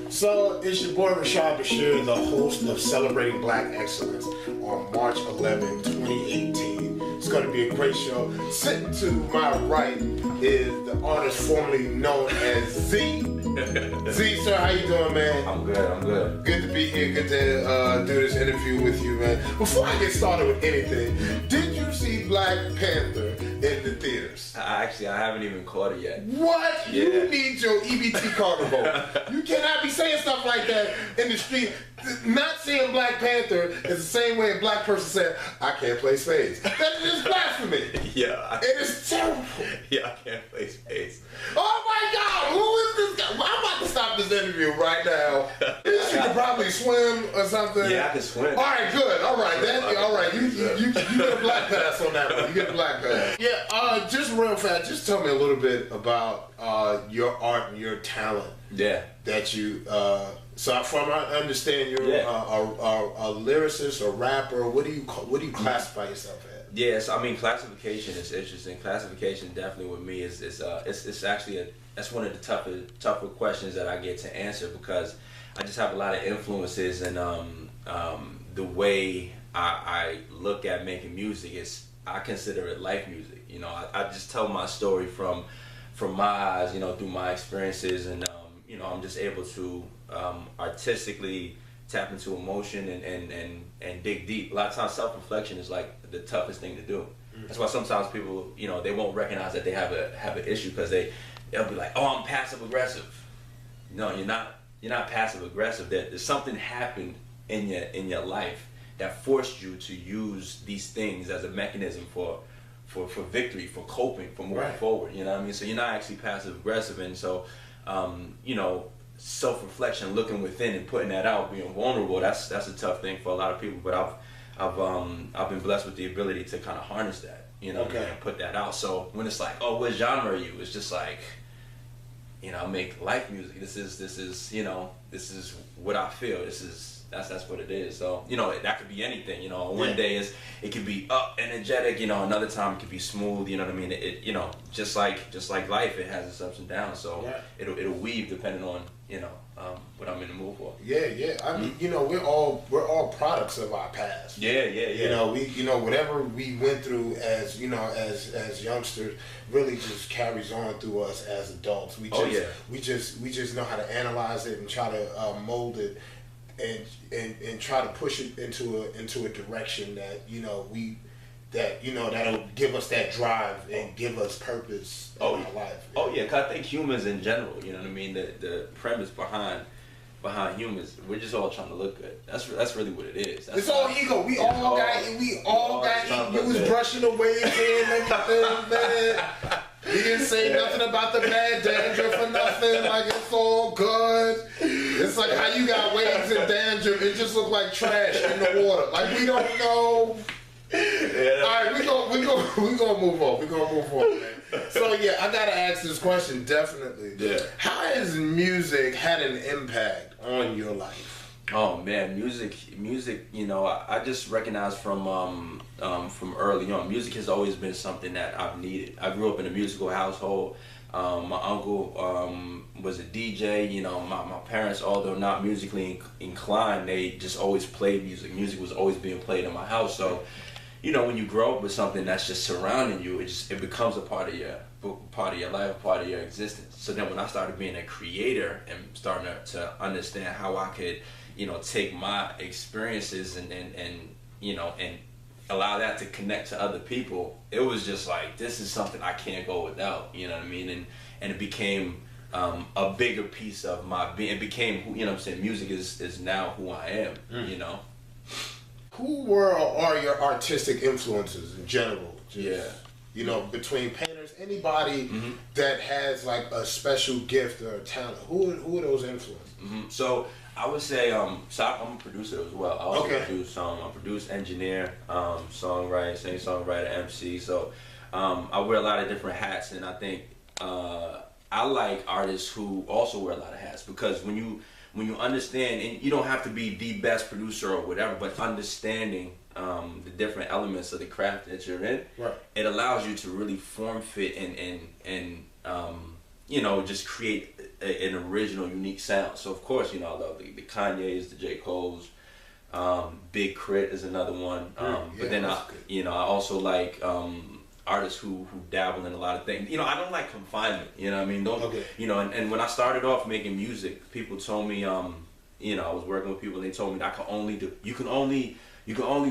So it's your boy Rashad Bashir, the host of Celebrating Black Excellence on March 11, 2018. It's going to be a great show. Sitting to my right is the artist formerly known as Zeyi. Zeyi, sir, how you doing, man? I'm good. Good to be here. Good to do this interview with you, man. Before I get started with anything, did you see Black Panther in the theaters? I haven't even caught it yet. What? Yeah. You need your EBT card revoked. You cannot be saying stuff like that in the street. Not seeing Black Panther is the same way a black person said, I can't play spades. That is blasphemy. Yeah. It is terrible. Yeah, I can't play spades. Oh my God, who is this guy? I'm about to stop this interview right now. You could probably swim or something. Yeah, I can swim. All right, good. All right, all right. You get a black pass on that one. You get a black pass. Yeah. Just real fast. Just tell me a little bit about your art and your talent. Yeah. That you. So from I understand, you're a lyricist or rapper. What do you classify yourself as? Yes, I mean classification is interesting. Classification definitely with me is it's actually that's one of the tougher questions that I get to answer, because I just have a lot of influences, and the way I look at making music is, I consider it life music. You know, I just tell my story from my eyes, you know, through my experiences, and you know, I'm just able to artistically tap into emotion and dig deep. A lot of times self-reflection is like the toughest thing to do. That's why sometimes people, you know, they won't recognize that they have an issue, because they'll be like, oh, I'm passive aggressive. No, you're not passive aggressive. There's something happened in your life that forced you to use these things as a mechanism for victory, for coping, for moving forward. You know what I mean? So you're not actually passive aggressive, and so you know, self-reflection, looking within and putting that out, being vulnerable, that's a tough thing for a lot of people. But I've been blessed with the ability to kind of harness that, you know, and put that out. So when it's like, oh, what genre are you? It's just like, you know, I make life music. This is you know, this is what I feel. That's what it is. So, you know, that could be anything. You know, one day it could be up, energetic. You know, another time it could be smooth. You know what I mean? It you know, just like life, it has its ups and downs. So it'll weave depending on, you know, what I'm in the mood for. Yeah. I mean, you know, we're all products of our past. Yeah. You know, whatever we went through as, you know, as youngsters really just carries on through us as adults. We just know how to analyze it and try to mold it. And try to push it into a direction that, you know, that'll give us that drive and give us purpose in our life. Oh yeah, 'cause I think humans in general, you know what I mean, the premise behind humans, we're just all trying to look good. That's really what it is. It's all ego. We all got ego. You was brushing away and everything, man. We didn't say nothing about the bad dandruff or nothing. Like, it's all good. It's like how you got waves and dandruff. It just looked like trash in the water. Like, we don't know. Yeah. All right, we gonna move on. We're gonna move on, man. So yeah, I gotta ask this question definitely. Yeah. How has music had an impact on your life? Oh man, music. You know, I just recognize from early on, music has always been something that I've needed. I grew up in a musical household. My uncle was a DJ. You know, my parents, although not musically inclined, they just always played music. Music was always being played in my house. So, you know, when you grow up with something that's just surrounding you, it becomes a part of your life, a part of your existence. So then when I started being a creator and starting to understand how I could, you know, take my experiences and you know, and allow that to connect to other people, it was just like, this is something I can't go without, you know what I mean? And it became a bigger piece of my being. It became, you know what I'm saying, music is now who I am, you know? Who are your artistic influences in general? You know, between painters, anybody that has like a special gift or talent, who are those influences? So I would say, so I'm a producer as well. I also produce, engineer, songwriter, singer-songwriter, MC. So I wear a lot of different hats, and I think I like artists who also wear a lot of hats, because when you understand, and you don't have to be the best producer or whatever, but understanding the different elements of the craft that you're in, it allows you to really form fit and just create an original, unique sound. So of course, I love the Kanye's, the J. Cole's, Big Crit is another one. But then I also like artists who dabble in a lot of things. I don't like confinement. You know what I mean? And when I started off making music, people told me, I was working with people and they told me that you can only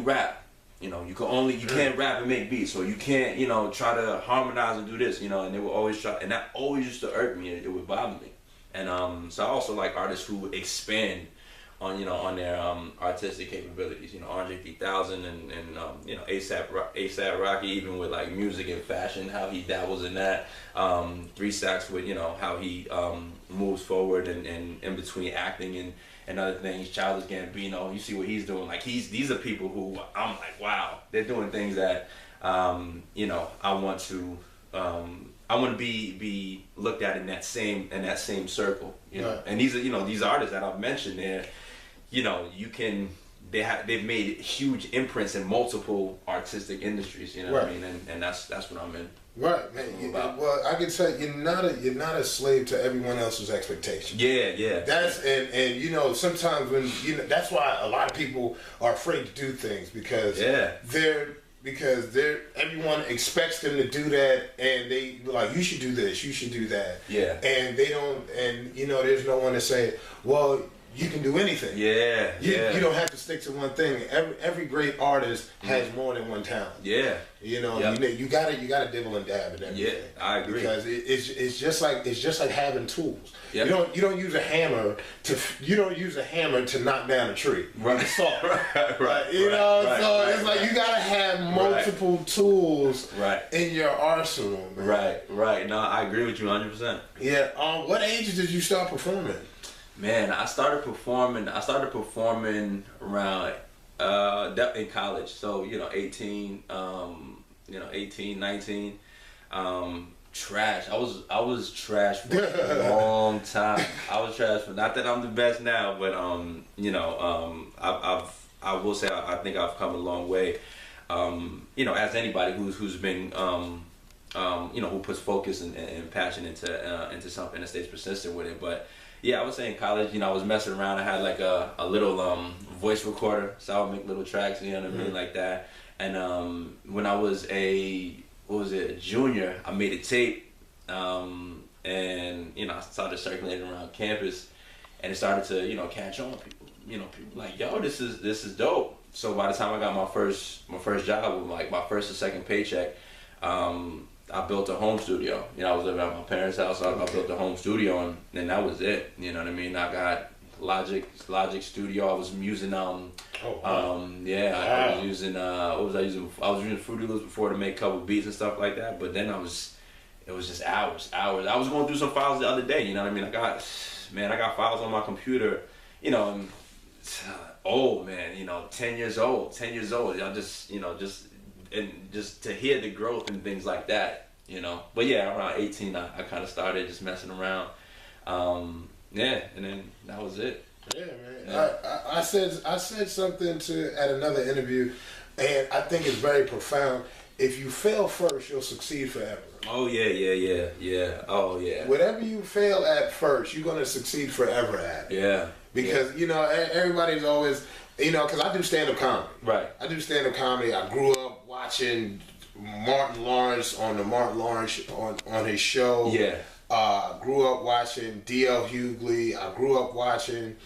rap. You can't rap and make beats, so you can't, try to harmonize and do this, and they would always try, and that always used to irk me, it would bother me. And so I also like artists who expand on their artistic capabilities, RJ 3000 and ASAP Rocky, even with like music and fashion, how he dabbles in that. 3 Stacks with, how he moves forward and in between acting and other things. Childish Gambino, you see what he's doing. Like these are people who I'm like, wow, they're doing things that I want to be looked at in that same circle. Right. And these are these artists that I've mentioned there. They've made huge imprints in multiple artistic industries. What I mean, and that's what I'm in. Right, man. Well, I can tell you're not a slave to everyone else's expectations. Yeah. That's and sometimes when that's why a lot of people are afraid to do things because everyone expects them to do that, and they like, you should do this, you should do that. Yeah. And they don't, and there's no one to say, well, you can do anything. Yeah. You don't have to stick to one thing. Every great artist has more than one talent. Yeah. You gotta dibble and dab and everything. Yeah, I agree. Because it's just like having tools. Yep. You don't use a hammer to knock down a tree. Right. Right. It's like you gotta have multiple tools in your arsenal, man. Right. No, I agree with you 100%. Yeah. What ages did you start performing? Man, I started performing around in college. So, 18, 19. Trash. I was trash for a long time. I was trash for, not that I'm the best now, but I will say I think I've come a long way. As anybody who's been who puts focus and passion into something and stays persistent with it. But yeah, I would say in college, I was messing around. I had like a little voice recorder, so I would make little tracks, I mean, like that. And when I was a junior, I made a tape, and I started circulating around campus, and it started to catch on. People like, yo, this is dope. So by the time I got my first job with like my first or second paycheck, I built a home studio. I was living at my parents' house, so I built a home studio, and then that was it. You know what I mean? I got Logic Studio. I was using I was using what was I using? I was using Fruity Loops before to make a couple beats and stuff like that. But then it was just hours. I was going through some files the other day. You know what I mean? I got files on my computer. And old, man. 10 years old. I just to hear the growth and things like that, But yeah, around 18, I kind of started just messing around. And then that was it. Yeah, man. Yeah. I said something at another interview, and I think it's very profound. If you fail first, you'll succeed forever. Oh yeah. Oh yeah. Whatever you fail at first, you're gonna succeed forever at. Yeah. Because everybody's always. Because I do stand-up comedy. Right. I do stand-up comedy. I grew up watching Martin Lawrence on his show. Yeah. I grew up watching D.L. Hughley. I grew up watching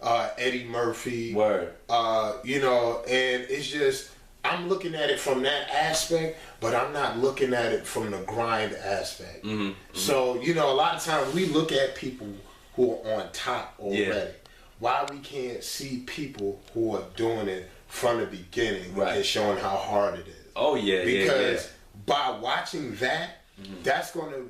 Eddie Murphy. Word. And it's just, I'm looking at it from that aspect, but I'm not looking at it from the grind aspect. Mm-hmm. So, a lot of times we look at people who are on top already. Yeah. Why we can't see people who are doing it from the beginning and showing how hard it is. Oh yeah, because by watching that, that's gonna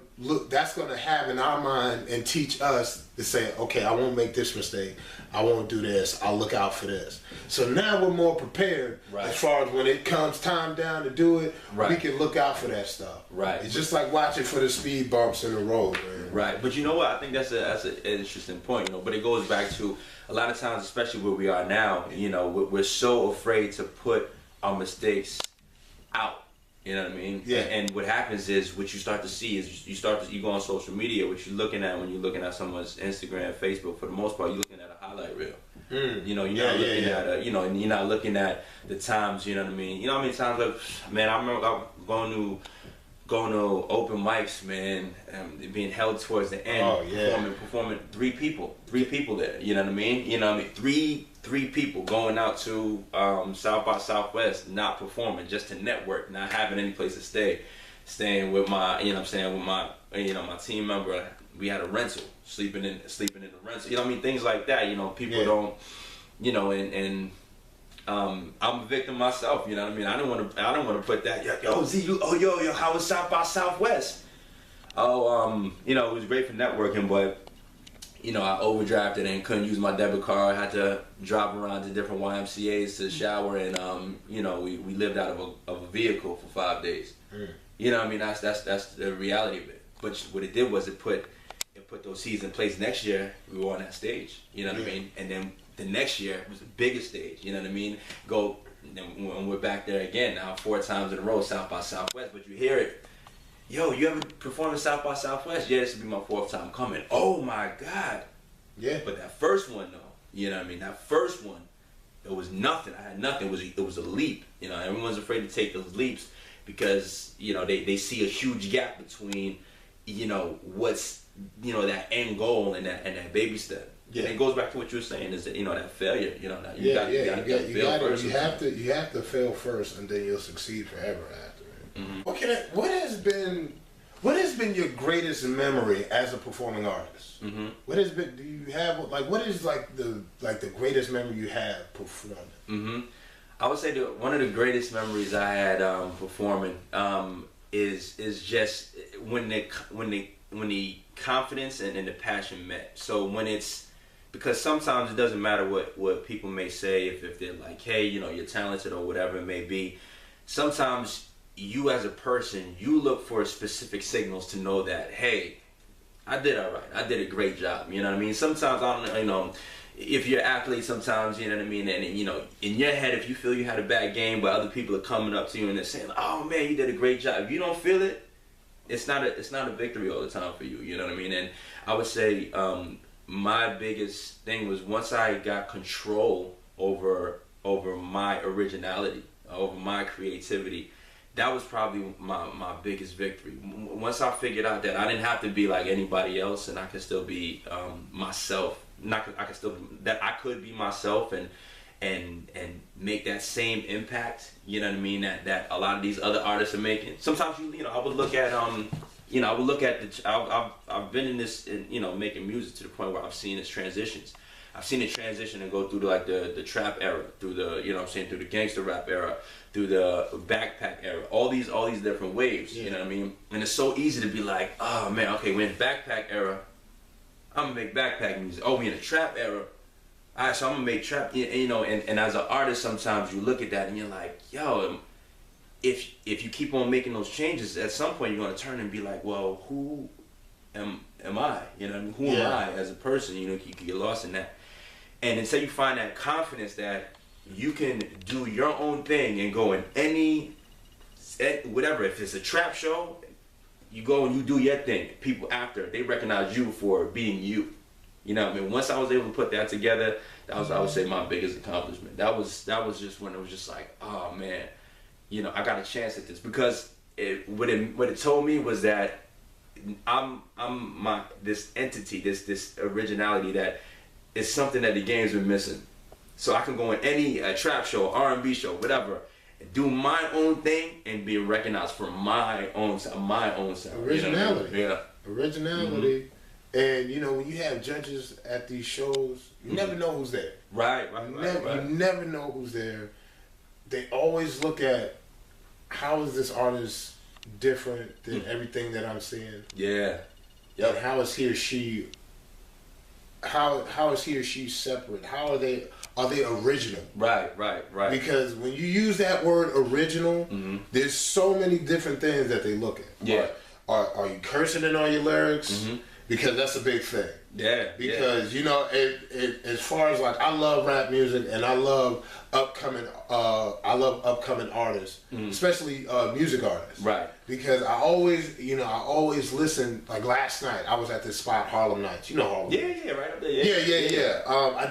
have in our mind and teach us to say, okay, I won't make this mistake. I won't do this. I'll look out for this. So now we're more prepared as far as when it comes time down to do it. We can look out for that stuff. Right. It's just like watching for the speed bumps in the road, man. Right. But you know what? I think that's an interesting point. But it goes back to a lot of times, especially where we are now. We're so afraid to put our mistakes out. You know what I mean? Yeah. And what happens is, what you start to see is you go on social media. What you're looking at when you're looking at someone's Instagram, Facebook, for the most part, you're looking at a highlight reel. You know, you're not looking at you know, and you're not looking at the times. You know what I mean? You know how many times, like, man, I remember going to open mics, man, being held towards the end, performing three people there. You know what I mean? You know what I mean? Three people going out to South by Southwest, not performing, just to network, not having any place to stay, staying with my, you know what I'm saying, with my, you know, my team member. We had a rental, sleeping in the rental. You know what I mean? Things like that. You know, people don't, you know, and I'm a victim myself. You know what I mean? I don't want to put that. Yo, Z, yo, how was South by Southwest? You know, it was great for networking, but you know, I overdrafted and couldn't use my debit card. I had to drive around to different YMCA's to shower, and you know, we lived out of a vehicle for 5 days. You know what I mean? That's the reality of it. But what it did was it put those seeds in place. Next year we were on that stage. You know what I mean? And then the next year was the biggest stage. You know what I mean? And we're back there again now, 4 times in a row, South by Southwest. But you hear it. Yo, you ever performed at South by Southwest? Yeah, this will be my 4th time coming. Oh my God. Yeah. But that first one though, you know what I mean? That first one, it was nothing. I had nothing. It was a leap. You know, everyone's afraid to take those leaps because, you know, they see a huge gap between, you know, what's, you know, that end goal and that baby step. Yeah. And it goes back to what you were saying, is that, you know, that failure, you know, that you have to fail first, and then you'll succeed forever after. What has been your greatest memory as a performing artist? What has been? Do you have what is the greatest memory you have performing? I would say one of the greatest memories I had performing is just when the confidence and the passion met. So when it's, because sometimes it doesn't matter what people may say, if they're like, hey, you know, you're talented or whatever it may be. Sometimes you as a person, you look for specific signals to know that, hey, I did all right. I did a great job. You know what I mean? Sometimes, I don't know, you know, if you're an athlete, sometimes, you know what I mean? And, you know, in your head, if you feel you had a bad game, but other people are coming up to you and they're saying, oh man, you did a great job. If you don't feel it, it's not a victory all the time for you. You know what I mean? And I would say my biggest thing was once I got control over my originality, over my creativity, that was probably my biggest victory. Once I figured out that I didn't have to be like anybody else, and I could still be myself. I could be myself and make that same impact. You know what I mean? That a lot of these other artists are making. Sometimes you know, I would look at I've been in this, you know, making music to the point where I've seen its transitions. I've seen it transition and go through the trap era, through the, you know what I'm saying, through the gangster rap era, through the backpack era, all these different waves, you know what I mean? And it's so easy to be like, oh man, okay, we're in the backpack era, I'm gonna make backpack music. Oh, we in the trap era, alright, so I'm gonna make trap, you know, and as an artist, sometimes you look at that and you're like, yo, if you keep on making those changes, at some point you're gonna turn and be like, well, who am I? You know, who am I as a person? You know, you can get lost in that. And until you find that confidence that you can do your own thing and go in any, whatever, if it's a trap show, you go and you do your thing. People after, they recognize you for being you. You know what I mean? Once I was able to put that together, that was, I would say, my biggest accomplishment. That was just when it was just like, oh man, you know, I got a chance at this. Because what it told me was that I'm this entity, this originality that is something that the game's been missing. So I can go in any trap show, R&B show, whatever, and do my own thing and be recognized for my own sound. Originality. You know? Originality. And you know, when you have judges at these shows, you never know who's there. Right. You never know who's there. They always look at, how is this artist different than everything that I'm seeing? Yeah. Yep. And how is he or she separate? How are they original? Right. Because when you use that word original, there's so many different things that they look at. Yeah. Are you cursing in all your lyrics? Because that's a big thing. Yeah. Because you know, as far as like, I love rap music and I love upcoming. I love upcoming artists, especially music artists. Right. Because I always listen. Like last night, I was at this spot, Harlem Nights. You know Harlem. Yeah, right up there. Yeah. I do